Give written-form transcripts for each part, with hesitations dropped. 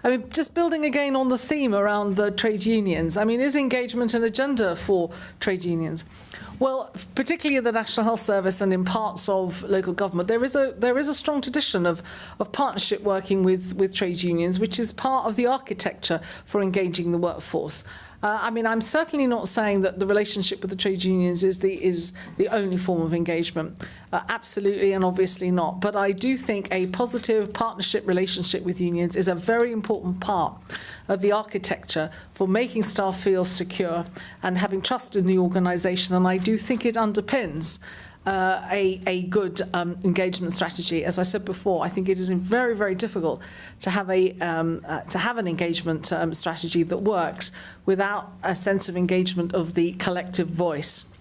I mean, just building again on the theme around the trade unions, I mean, is engagement an agenda for trade unions? Well, particularly in the National Health Service and in parts of local government, there is a strong tradition of partnership working with trade unions, which is part of the architecture for engaging the workforce. I mean, I'm certainly not saying that the relationship with the trade unions is the only form of engagement. Absolutely and obviously not. But I do think a positive partnership relationship with unions is a very important part of the architecture for making staff feel secure and having trust in the organisation. And I do think it underpins a good engagement strategy. As I said before, I think it is very, very difficult to have an engagement strategy that works without a sense of engagement of the collective voice.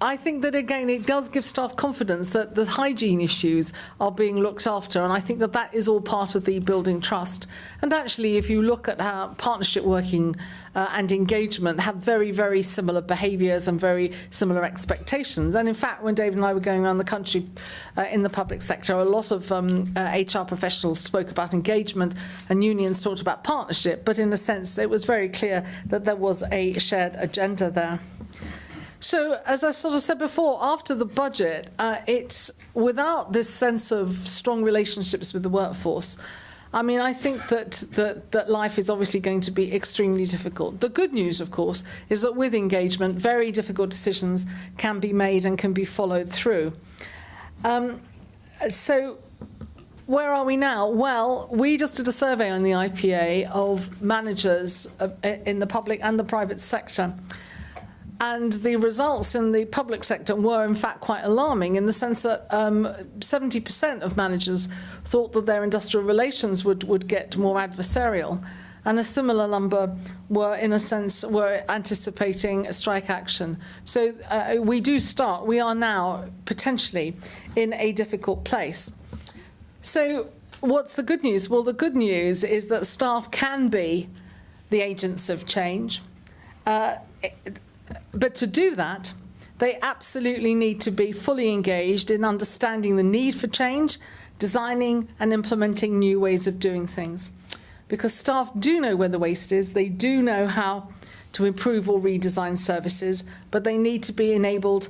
I think that, again, it does give staff confidence that the hygiene issues are being looked after, and I think that that is all part of the building trust. And actually, if you look at how partnership working and engagement have very, very similar behaviours and very similar expectations. And in fact, when David and I were going around the country in the public sector, a lot of HR professionals spoke about engagement and unions talked about partnership, but in a sense, it was very clear that there was a shared agenda there. So, as I sort of said before, after the budget, it's without this sense of strong relationships with the workforce. I mean, I think that life is obviously going to be extremely difficult. The good news, of course, is that with engagement, very difficult decisions can be made and can be followed through. So, where are we now? Well, we just did a survey on the IPA of managers in the public and the private sector. And the results in the public sector were, in fact, quite alarming in the sense that 70% of managers thought that their industrial relations would get more adversarial. And a similar number were, in a sense, were anticipating a strike action. So we are now potentially in a difficult place. So what's the good news? Well, the good news is that staff can be the agents of change. But to do that, they absolutely need to be fully engaged in understanding the need for change, designing and implementing new ways of doing things. Because staff do know where the waste is, they do know how to improve or redesign services, but they need to be enabled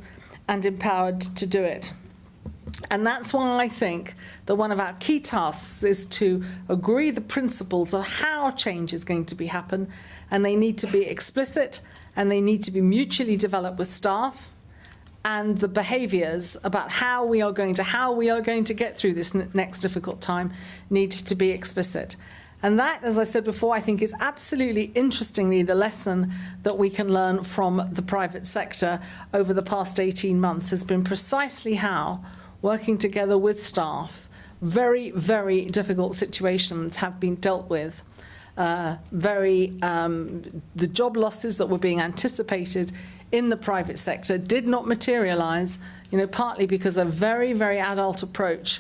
and empowered to do it. And that's why I think that one of our key tasks is to agree the principles of how change is going to be happen, and they need to be explicit and they need to be mutually developed with staff, and the behaviours about how we are going to get through this next difficult time need to be explicit. And that, as I said before, I think is absolutely interestingly the lesson that we can learn from the private sector over the past 18 months has been precisely how working together with staff, very, very difficult situations have been dealt with. The job losses that were being anticipated in the private sector did not materialise, partly because a very, very adult approach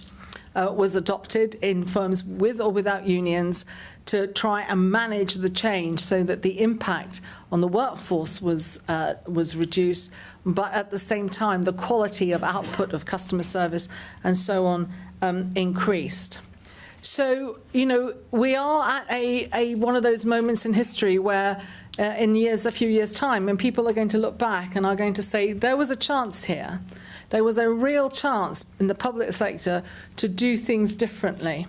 was adopted in firms with or without unions to try and manage the change so that the impact on the workforce was reduced, but at the same time the quality of output of customer service and so on increased. So, we are at a one of those moments in history where in a few years' time, when people are going to look back and are going to say, there was a chance here. There was a real chance in the public sector to do things differently.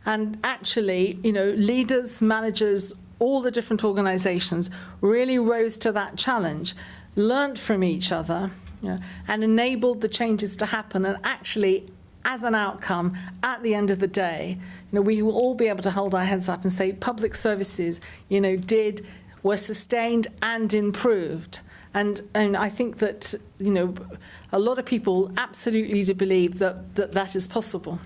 And actually, leaders, managers, all the different organisations really rose to that challenge, learnt from each other, and enabled the changes to happen. And actually, as an outcome, at the end of the day, we will all be able to hold our heads up and say public services, were sustained and improved. And I think that, a lot of people absolutely do believe that is possible.